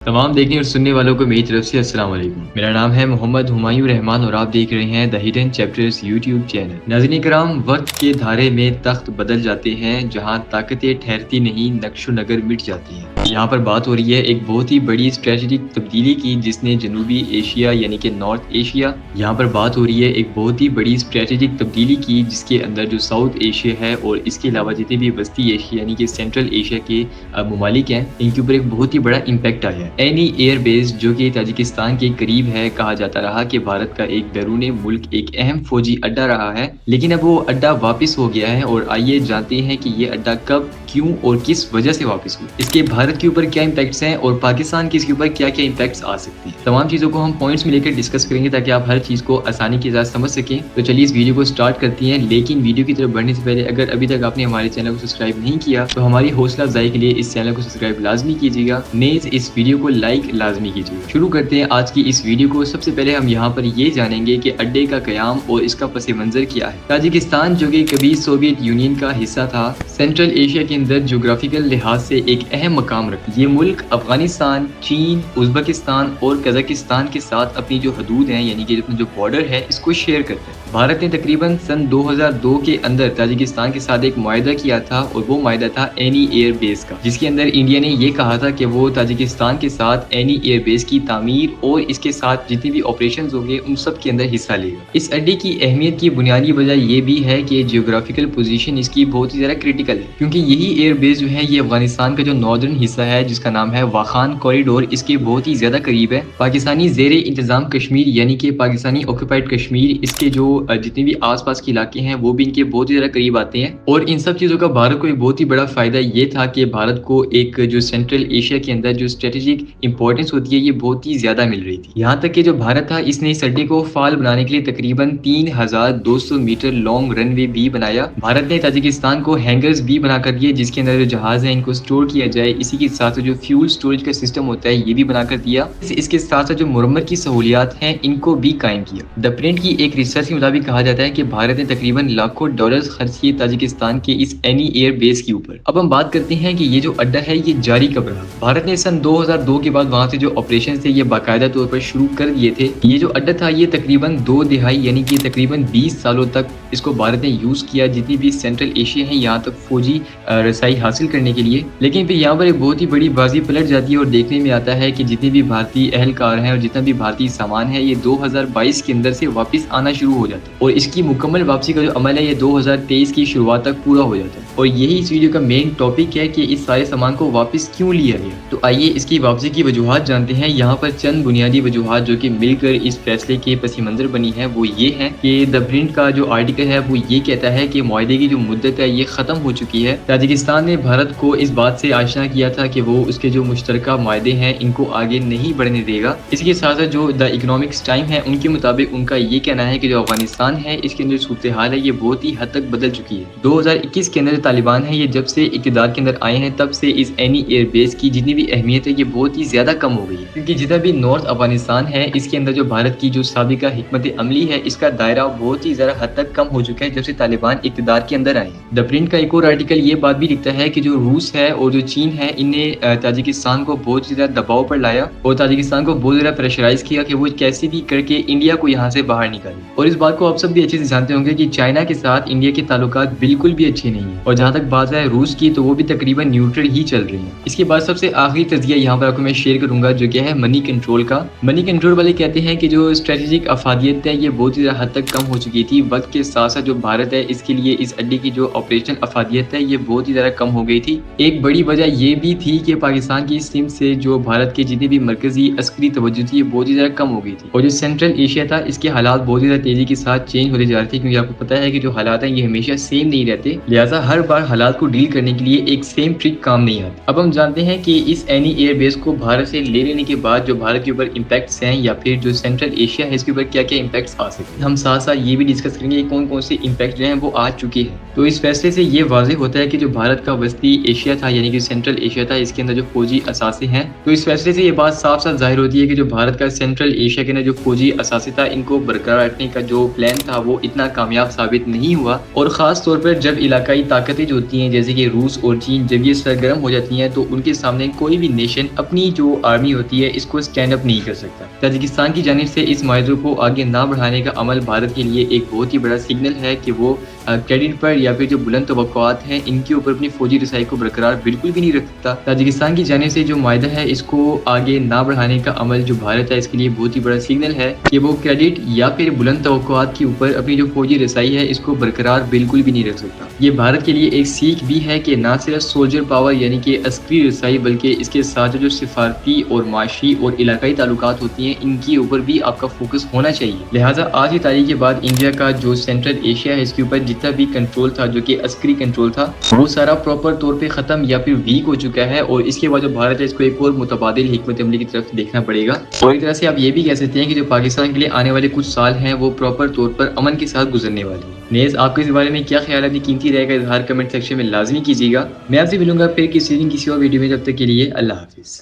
तमाम देखने और सुनने वालों को मेरी तरफ से अस्सलाम वालेकुम। मेरा नाम है मोहम्मद हुमायूं रहमान और आप देख रहे हैं the hidden chapters YouTube channel. नाज़रीन कराम, वक्त के धारे में तख्त बदल जाते हैं, जहां ताकतें ठहरती नहीं नक्शो नगर मिट जाती हैं। यहाँ पर बात हो रही है एक बहुत ही बड़ी स्ट्रेटजिक तब्दीली की जिसने जनूबी एशिया यानी कि नॉर्थ एशिया, यहाँ पर बात हो रही है एक बहुत ही बड़ी स्ट्रेटजिक तब्दीली की जिसके अंदर जो साउथ एशिया है और इसके अलावा जितने भी वस्ती एशिया यानी कि सेंट्रल एशिया के ममालिक हैं, इनके ऊपर एक बहुत ही बड़ा इम्पैक्ट आया है। एनी एयर बेस जो कि ताजिकिस्तान के करीब है, कहा जाता रहा कि भारत का एक बैरून मुल्क एक अहम फौजी अड्डा रहा है, लेकिन अब वो अड्डा वापस हो गया है। और आइए जानते हैं कि ये अड्डा कब, क्यों और किस वजह से वापस हुआ, इसके भारत के ऊपर क्या इम्पैक्ट्स हैं और पाकिस्तान के इसके ऊपर क्या क्या इम्पैक्ट्स आ सकते हैं। तमाम चीज़ों को हम पॉइंट्स में लेकर डिस्कस करेंगे ताकि आप हर चीज़ को आसानी के साथ समझ सकें। तो चलिए इस वीडियो को स्टार्ट करती हैं, लेकिन वीडियो की तरफ बढ़ने से पहले अगर अभी तक आपने हमारे चैनल को सब्सक्राइब नहीं किया तो हमारी हौसला अफजाई के लिए इस चैनल को सब्सक्राइब लाजमी कीजिएगा, नेज़ इस वीडियो को लाइक लाजमी कीजिएगा। शुरू करते हैं आज की इस वीडियो को। सबसे पहले हम यहाँ पर ये जानेंगे कि अड्डे का क़याम और इसका पस मंज़र क्या है। ताजिकिस्तान जो कि कभी सोवियत यूनियन का हिस्सा था, सेंट्रल एशिया के अंदर जोग्राफिकल लिहाज से एक अहम मकाम रखता है। ये मुल्क अफगानिस्तान, चीन, उज़्बेकिस्तान और कज़ाकिस्तान के साथ अपनी जो हदूद हैं यानी कि जो बॉर्डर है इसको शेयर करते हैं। भारत ने तकरीबन सन 2002 के अंदर ताजिकिस्तान के साथ एक मुआहदा किया था और वो मुआहदा था एनी एयर बेस का, जिसके अंदर इंडिया ने ये कहा था कि वो ताजिकिस्तान के साथ एनी एयर बेस की तामीर और इसके साथ जितने भी ऑपरेशंस होंगे उन सब के अंदर हिस्सा लेगा। इस अड्डे की अहमियत की बुनियादी वजह ये भी है कि जियोग्राफिकल पोजीशन इसकी बहुत ही ज़्यादा क्रिटिकल है, क्योंकि यही एयर बेस जो है ये अफगानिस्तान का जो नॉर्दर्न हिस्सा है जिसका नाम है वाखान कॉरिडोर, इसके बहुत ही ज़्यादा करीब है। पाकिस्तानी ज़ेरे इंतज़ाम कश्मीर यानी कि पाकिस्तानी ऑक्यूपाइड कश्मीर, इसके जो जितने भी आसपास के इलाके हैं वो भी इनके बहुत ही ज़्यादा करीब आते हैं। और इन सब चीज़ों का भारत को एक बहुत ही बड़ा फ़ायदा ये था कि भारत को एक जो सेंट्रल एशिया के अंदर जो स्ट्रेटेजिक इंपॉर्टेंस होती है ये बहुत ही ज़्यादा मिल रही थी। यहाँ तक कि जो भारत था इसने इस अड्डे को फाल बनाने के लिए तकरीबन 3200 मीटर लॉन्ग रनवे भी बनाया। भारत ने ताजिकिस्तान को हैंगर्स भी बनाकर दिए जिसके अंदर जो जहाज़ है इनको स्टोर किया जाए। इसी के साथ जो फ्यूल स्टोरेज का सिस्टम होता है ये भी बनाकर दिया। इसके साथ साथ जो मुरम्मत की सहूलियात हैं इनको भी कायम किया। द प्रिंट की एक रिसर्च के मुताबिक कहा जाता है कि भारत ने तकरीबन लाखों डॉलर्स खर्च किए ताजिकिस्तान के इस एनी एयर बेस के ऊपर। अब हम बात करते हैं कि ये जो अड्डा है ये जारी कब रहा। भारत ने सन 2002 के बाद वहां से जो ऑपरेशन थे ये बाकायदा तौर पर शुरू कर दिए थे। ये जो अड्डा था ये तकरीबन 2 दिहाई यानी कि तकरीबन 20 सालों तक इसको भारत ने यूज किया, जितनी भी सेंट्रल एशिया है यहाँ तक फौजी रसाई हासिल करने के लिए। लेकिन फिर यहाँ पर एक बहुत ही बड़ी बाजी पलट जाती है और देखने में आता है कि जितने भी भारतीय अहलकार हैं और जितना भी भारतीय सामान है ये 2022 के अंदर से वापस आना शुरू हो जाता है और इसकी मुकम्मल वापसी का जो अमल है ये 2023 की शुरुआत तक पूरा हो जाता है। और यही इस वीडियो का मेन टॉपिक है कि इस सारे सामान को वापस क्यों लिया गया। तो आइए इसकी वापसी की वजूहात जानते हैं। यहाँ पर चंद बुनियादी वजूहात जो कि मिलकर इस फैसले के पस मंजर बनी है वो ये है कि द प्रिंट का जो आर्टिकल है वो ये कहता है कि मुआहदे की जो मुद्दत है ये खत्म हो चुकी है। ताजिकिस्तान ने भारत को इस बात से आशना किया था कि वो उसके जो मुश्तरका मुआहदे हैं इनको आगे नहीं बढ़ने देगा। इसके साथ साथ जो द इकोनॉमिक्स टाइम है उनके मुताबिक उनका ये कहना है कि जो अफगानिस्तान है इसके अंदर सूरत हाल है ये बहुत ही हद तक बदल चुकी है। 2021 के अंदर तालिबान है ये जब से इक़्तिदार के अंदर आए हैं तब से इस एनी एयर बेस की जितनी भी अहमियत है ये बहुत ही ज्यादा कम हो गई है, क्योंकि जितना भी नॉर्थ अफगानिस्तान है इसके अंदर जो भारत की जो साबिका हिकमत अमली है इसका दायरा बहुत ही ज्यादा हद तक कम हो चुका है जब से तालिबान इक़्तिदार के अंदर आए हैं। द प्रिंट का एक और आर्टिकल ये बात भी लिखता है कि जो रूस है और जो चीन है इन्हें ताजिकिस्तान को बहुत ज्यादा दबाव पर लाया और ताजिकिस्तान को बहुत ज्यादा प्रेशराइज किया कि वो कैसे भी करके इंडिया को यहाँ से बाहर निकाले। और इस बात को आप सब भी अच्छे से जानते होंगे कि चाइना के साथ इंडिया के ताल्लुकात बिल्कुल भी अच्छे नहीं है और जहाँ तक बात है रूस की तो वो भी तकरीबन न्यूट्रल ही चल रही है। इसके बाद सबसे आखिरी तज़किया यहाँ पर आपको मैं शेयर करूंगा जो क्या है मनी कंट्रोल का। मनी कंट्रोल वाले कहते हैं कि जो स्ट्रेटेजिक अफादियत है ये बहुत ही हद तक कम हो चुकी थी। वक्त के साथ साथ जो भारत है इसके लिए इस अड्डे की जो ऑपरेशन अफादियत है ये बहुत ही ज़्यादा कम हो गई थी। एक बड़ी वजह ये भी थी कि पाकिस्तान की सिम से जो भारत के जितनी भी मरकजी अस्करी तवज्जो थी ये बहुत ही ज़्यादा कम हो गई थी और जो सेंट्रल एशिया था इसके हालात बहुत ही ज़्यादा तेज़ी के साथ चेंज होते जा रहे थे, क्योंकि आपको पता है कि जो हालात हैं ये हमेशा सेम नहीं रहते, लिहाजा हर बार हालात को डील करने के लिए एक सेम ट्रिक काम नहीं आती। अब हम जानते हैं कि इस एनी एयर बेस को भारत से ले लेने के बाद जो भारत के ऊपर इम्पैक्ट्स हैं या फिर जो सेंट्रल एशिया है इसके ऊपर क्या क्या इम्पैक्ट्स आ सकते हैं। हम साथ साथ ये भी डिस्कस करेंगे कौन कौन से इम्पैक्ट जो हैं वो आ चुके हैं। तो इस फैसले से ये वाज़ेह होता है कि जो भारत का वस्ती एशिया था यानी कि सेंट्रल एशिया था इसके अंदर जो फौजी असासे हैं, तो इस फैसले से ये बात साफ साफ जाहिर होती है कि जो भारत का सेंट्रल एशिया के अंदर जो फौजी असासे था इनको बरकरार रखने का जो प्लान था वो इतना कामयाब साबित नहीं हुआ। और ख़ास तौर पर जब इलाकाई ताकत طاقتیں جو ہوتی ہیں جیسے کہ روس اور چین، جب یہ سرگرم ہو جاتی ہیں تو ان کے سامنے کوئی بھی نیشن اپنی جو آرمی ہوتی ہے اس کو اسٹینڈ اپ نہیں کر سکتا۔ تاجکستان کی جانب سے اس معاہدے کو آگے نہ بڑھانے کا عمل بھارت کے لیے ایک بہت ہی بڑا سگنل ہے کہ وہ کریڈٹ پر یا پھر جو بلند توقعات ہیں ان کے اوپر اپنی فوجی رسائی کو برقرار بالکل بھی نہیں رکھ سکتا۔ تاجکستان کی جانب سے جو معاہدہ ہے اس کو آگے نہ بڑھانے کا عمل جو بھارت ہے اس کے لیے بہت ہی بڑا سگنل ہے کہ وہ کریڈٹ یا پھر بلند توقعات کے اوپر اپنی جو فوجی رسائی ہے اس کو برقرار بالکل بھی نہیں رکھ سکتا۔ یہ بھارت کے لیے ایک سیکھ بھی ہے کہ نہ صرف سولجر پاور یعنی کہ عسکری رسائی بلکہ اس کے ساتھ جو سفارتی اور معاشی اور علاقائی تعلقات ہوتی ہیں ان کے اوپر بھی آپ کا فوکس ہونا چاہیے۔ لہٰذا آج کی تاریخ کے بعد انڈیا کا جو سینٹرل ایشیا ہے اس کے اوپر جتنا بھی کنٹرول تھا جو کہ عسکری کنٹرول تھا وہ سارا پراپر طور پہ ختم یا پھر ویک ہو چکا ہے، اور اس کے بعد جو بھارت ہے اس کو ایک اور متبادل حکمت عملی کی طرف دیکھنا پڑے گا۔ اور ایک طرح سے آپ یہ بھی کہہ سکتے ہیں کہ جو پاکستان کے لیے آنے والے کچھ سال ہیں وہ پراپر طور پر امن کے ساتھ گزرنے والے ہیں۔ نیز آپ کو اس بارے میں کیا خیال ہے؟ اپنی قیمتی رائے کا اظہار کمنٹ سیکشن میں لازمی کیجیے گا۔ میں آپ سے ملوں گا پھر کسی دن کسی اور ویڈیو میں، جب تک کے لیے اللہ حافظ۔